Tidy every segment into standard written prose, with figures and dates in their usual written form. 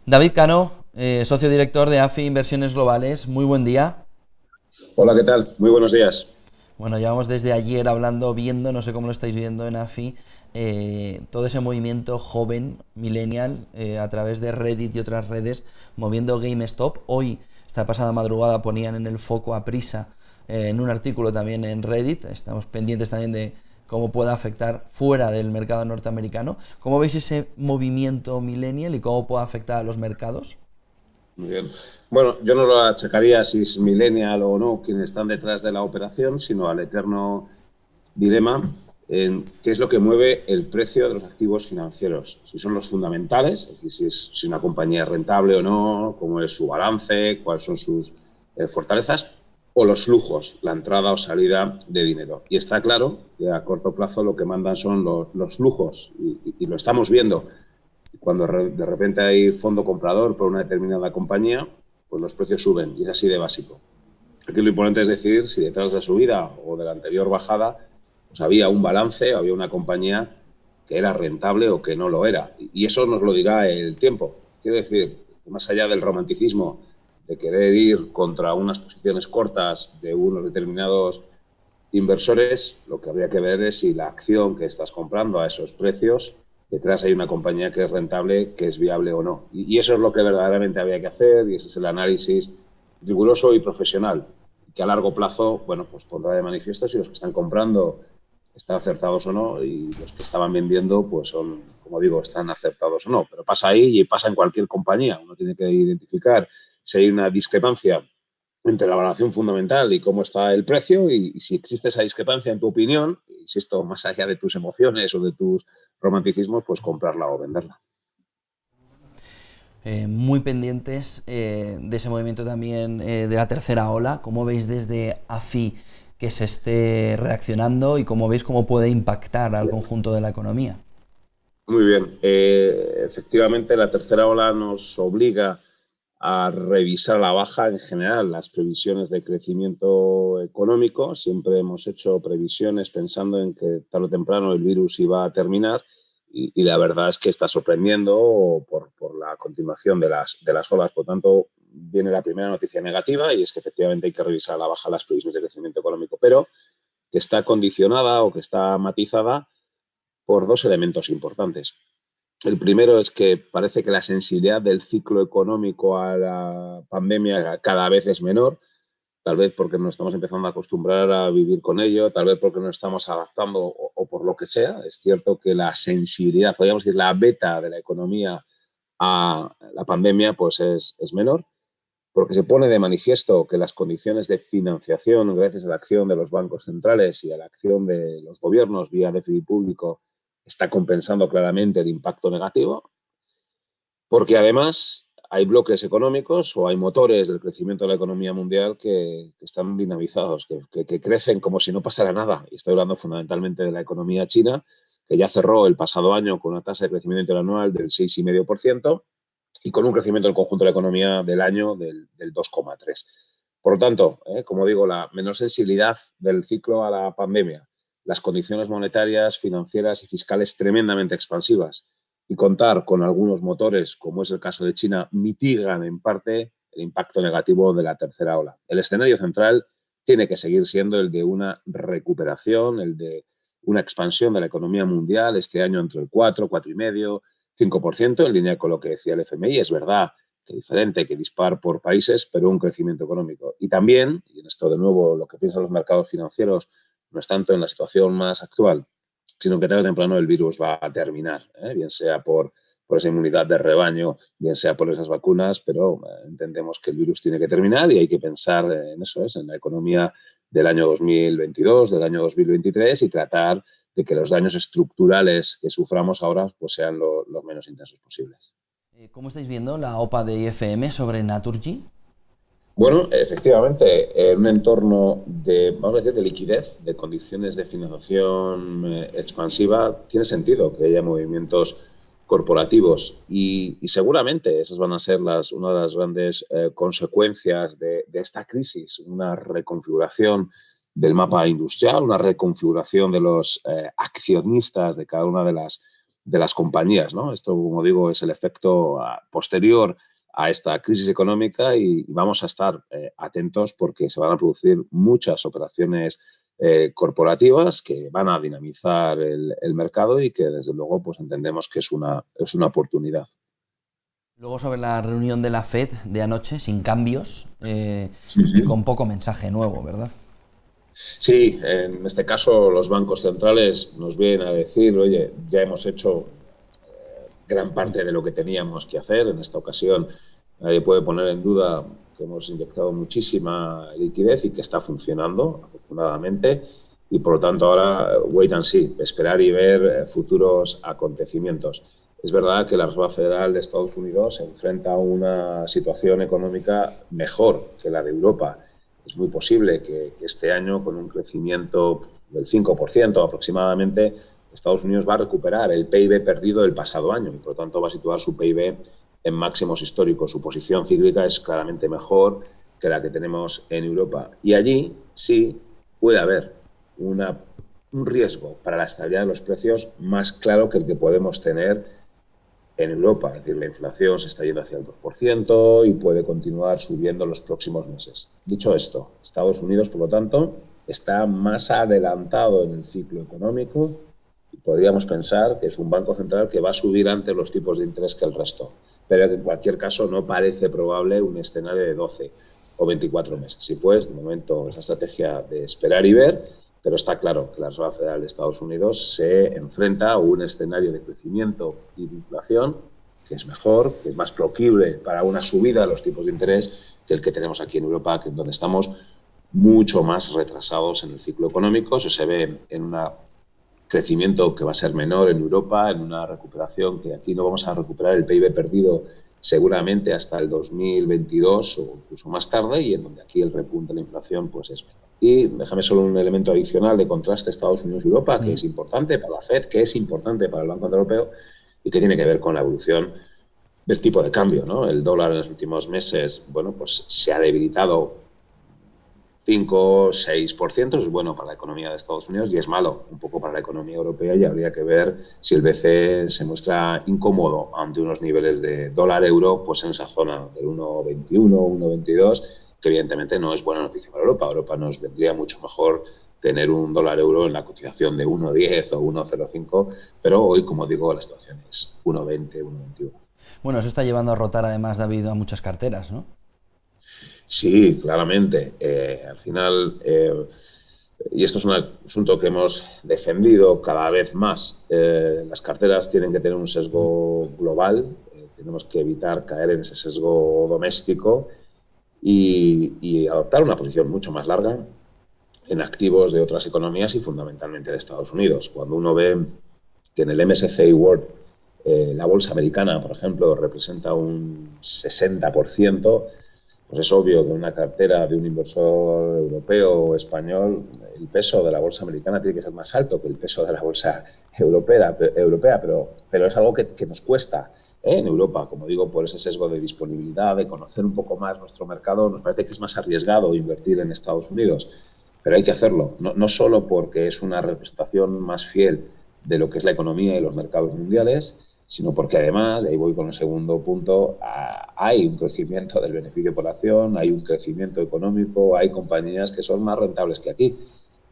David Cano, socio director de AFI Inversiones Globales. Muy buen día. Hola, ¿qué tal? Muy buenos días. Bueno, llevamos desde ayer hablando, viendo, no sé cómo lo estáis viendo en AFI, todo ese movimiento joven, millennial, a través de Reddit y otras redes, moviendo GameStop. Hoy, esta pasada madrugada, ponían en el foco a Prisa en un artículo también en Reddit. Estamos pendientes también de cómo pueda afectar fuera del mercado norteamericano. ¿Cómo veis ese movimiento millennial y cómo puede afectar a los mercados? Muy bien. Bueno, yo no lo achacaría si es millennial o no quienes están detrás de la operación, sino al eterno dilema en qué es lo que mueve el precio de los activos financieros. Si son los fundamentales, es decir, si una compañía es rentable o no, cómo es su balance, cuáles son sus fortalezas, o los flujos, la entrada o salida de dinero. Y está claro que a corto plazo lo que mandan son los flujos y lo estamos viendo. Cuando de repente hay fondo comprador por una determinada compañía, pues los precios suben y es así de básico. Aquí lo importante es decidir si detrás de la subida o de la anterior bajada pues había un balance, había una compañía que era rentable o que no lo era. Y eso nos lo dirá el tiempo. Quiero decir, que más allá del romanticismo de querer ir contra unas posiciones cortas de unos determinados inversores, lo que habría que ver es si la acción que estás comprando a esos precios, detrás hay una compañía que es rentable, que es viable o no. Y eso es lo que verdaderamente había que hacer y ese es el análisis riguroso y profesional, que a largo plazo, bueno, pues pondrá de manifiesto si los que están comprando están acertados o no y los que estaban vendiendo, pues son, como digo, están acertados o no. Pero pasa ahí y pasa en cualquier compañía. Uno tiene que identificar si hay una discrepancia entre la valoración fundamental y cómo está el precio y si existe esa discrepancia en tu opinión, insisto, más allá de tus emociones o de tus romanticismos, pues comprarla o venderla. Muy pendientes de ese movimiento también de la tercera ola. ¿Cómo veis desde AFI que se esté reaccionando y cómo veis cómo puede impactar al conjunto de la economía? Muy bien. Efectivamente, la tercera ola nos obliga a revisar a la baja en general las previsiones de crecimiento económico. Siempre hemos hecho previsiones pensando en que tarde o temprano el virus iba a terminar y la verdad es que está sorprendiendo por la continuación de las olas. Por tanto, viene la primera noticia negativa y es que efectivamente hay que revisar a la baja las previsiones de crecimiento económico, pero que está condicionada o que está matizada por dos elementos importantes. El primero es que parece que la sensibilidad del ciclo económico a la pandemia cada vez es menor, tal vez porque nos estamos empezando a acostumbrar a vivir con ello, tal vez porque nos estamos adaptando o por lo que sea. Es cierto que la sensibilidad, podríamos decir, la beta de la economía a la pandemia pues es menor, porque se pone de manifiesto que las condiciones de financiación, gracias a la acción de los bancos centrales y a la acción de los gobiernos vía déficit público, está compensando claramente el impacto negativo, porque además hay bloques económicos o hay motores del crecimiento de la economía mundial que están dinamizados, que crecen como si no pasara nada. Y estoy hablando fundamentalmente de la economía china, que ya cerró el pasado año con una tasa de crecimiento interanual del 6,5% y con un crecimiento del conjunto de la economía del año del 2,3%. Por lo tanto, como digo, la menor sensibilidad del ciclo a la pandemia, las condiciones monetarias, financieras y fiscales tremendamente expansivas y contar con algunos motores, como es el caso de China, mitigan en parte el impacto negativo de la tercera ola. El escenario central tiene que seguir siendo el de una recuperación, el de una expansión de la economía mundial este año entre el 4, 4,5, 5%, en línea con lo que decía el FMI. Es verdad que diferente, que dispar por países, pero un crecimiento económico. Y también, y en esto de nuevo lo que piensan los mercados financieros no es tanto en la situación más actual, sino que tarde o temprano el virus va a terminar, bien sea por esa inmunidad de rebaño, bien sea por esas vacunas, pero entendemos que el virus tiene que terminar y hay que pensar en eso, en la economía del año 2022, del año 2023 y tratar de que los daños estructurales que suframos ahora pues sean lo menos intensos posibles. ¿Cómo estáis viendo la OPA de IFM sobre Naturgy? Bueno, efectivamente, en un entorno de, vamos a decir, de liquidez, de condiciones de financiación expansiva, tiene sentido que haya movimientos corporativos y seguramente esas van a ser una de las grandes consecuencias de esta crisis, una reconfiguración del mapa industrial, una reconfiguración de los accionistas de cada una de las de las compañías, ¿no? Esto, como digo, es el efecto posterior a esta crisis económica y vamos a estar atentos porque se van a producir muchas operaciones corporativas que van a dinamizar el mercado y que, desde luego, pues entendemos que es una oportunidad. Luego, sobre la reunión de la FED de anoche, sin cambios y Sí. con poco mensaje nuevo, ¿verdad? Sí, en este caso los bancos centrales nos vienen a decir, oye, ya hemos hecho gran parte de lo que teníamos que hacer. En esta ocasión nadie puede poner en duda que hemos inyectado muchísima liquidez y que está funcionando, afortunadamente, y por lo tanto ahora wait and see, esperar y ver futuros acontecimientos. Es verdad que la Reserva Federal de Estados Unidos se enfrenta a una situación económica mejor que la de Europa. Es muy posible que este año, con un crecimiento del 5% aproximadamente, Estados Unidos va a recuperar el PIB perdido del pasado año y, por lo tanto, va a situar su PIB en máximos históricos. Su posición cíclica es claramente mejor que la que tenemos en Europa. Y allí sí puede haber un riesgo para la estabilidad de los precios más claro que el que podemos tener en Europa. Es decir, la inflación se está yendo hacia el 2% y puede continuar subiendo los próximos meses. Dicho esto, Estados Unidos, por lo tanto, está más adelantado en el ciclo económico y podríamos pensar que es un banco central que va a subir antes los tipos de interés que el resto. Pero en cualquier caso no parece probable un escenario de 12 o 24 meses. Y pues, de momento, esa estrategia de esperar y ver, pero está claro que la Reserva Federal de Estados Unidos se enfrenta a un escenario de crecimiento y de inflación que es mejor, que es más proclive para una subida de los tipos de interés que el que tenemos aquí en Europa, que donde estamos mucho más retrasados en el ciclo económico. Eso se ve en un crecimiento que va a ser menor en Europa, en una recuperación que aquí no vamos a recuperar el PIB perdido seguramente hasta el 2022 o incluso más tarde, y en donde aquí el repunte de la inflación pues es menor. Y déjame solo un elemento adicional de contraste Estados Unidos y Europa, que es importante para la FED, que es importante para el Banco Central Europeo y que tiene que ver con la evolución del tipo de cambio, ¿no? El dólar en los últimos meses, bueno, pues se ha debilitado 5 o 6%, es bueno para la economía de Estados Unidos y es malo un poco para la economía europea, y habría que ver si el BCE se muestra incómodo ante unos niveles de dólar-euro pues en esa zona del 1,21, 1,22, que evidentemente no es buena noticia para Europa. Europa nos vendría mucho mejor tener un dólar-euro en la cotización de 1,10 o 1,05, pero hoy, como digo, la situación es 1,20, 1,21. Bueno, eso está llevando a rotar además, David, a muchas carteras, ¿no? Sí, claramente. Al final, y esto es un asunto que hemos defendido cada vez más, las carteras tienen que tener un sesgo global, tenemos que evitar caer en ese sesgo doméstico y adoptar una posición mucho más larga en activos de otras economías y fundamentalmente de Estados Unidos. Cuando uno ve que en el MSCI World la bolsa americana, por ejemplo, representa un 60%, pues es obvio que en una cartera de un inversor europeo o español el peso de la bolsa americana tiene que ser más alto que el peso de la bolsa europea, pero es algo que nos cuesta en Europa, como digo, por ese sesgo de disponibilidad, de conocer un poco más nuestro mercado. Nos parece que es más arriesgado invertir en Estados Unidos, pero hay que hacerlo, no solo porque es una representación más fiel de lo que es la economía y los mercados mundiales, sino porque además, ahí voy con el segundo punto, hay un crecimiento del beneficio por acción, hay un crecimiento económico, hay compañías que son más rentables que aquí.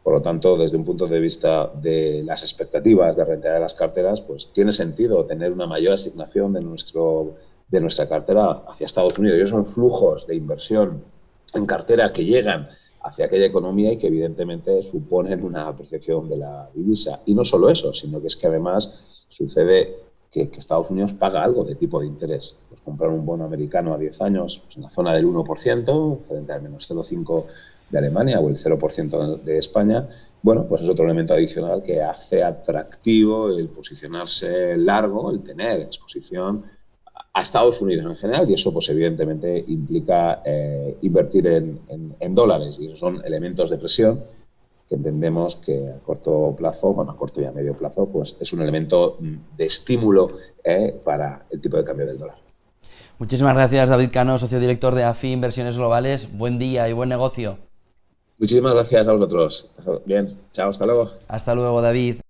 Por lo tanto, desde un punto de vista de las expectativas de rentabilidad de las carteras, pues tiene sentido tener una mayor asignación de nuestra cartera hacia Estados Unidos. Y esos son flujos de inversión en cartera que llegan hacia aquella economía y que evidentemente suponen una apreciación de la divisa. Y no solo eso, sino que es que además sucede que Estados Unidos paga algo de tipo de interés. Pues comprar un bono americano a 10 años pues en la zona del 1%, frente al menos 0,5% de Alemania o el 0% de España, bueno, pues es otro elemento adicional que hace atractivo el posicionarse largo, el tener exposición a Estados Unidos en general, y eso pues evidentemente implica invertir en dólares, y esos son elementos de presión que entendemos que a corto plazo, bueno, a corto y a medio plazo, pues es un elemento de estímulo para el tipo de cambio del dólar. Muchísimas gracias, David Cano, socio director de AFI Inversiones Globales. Buen día y buen negocio. Muchísimas gracias a vosotros. Bien, chao, hasta luego. Hasta luego, David.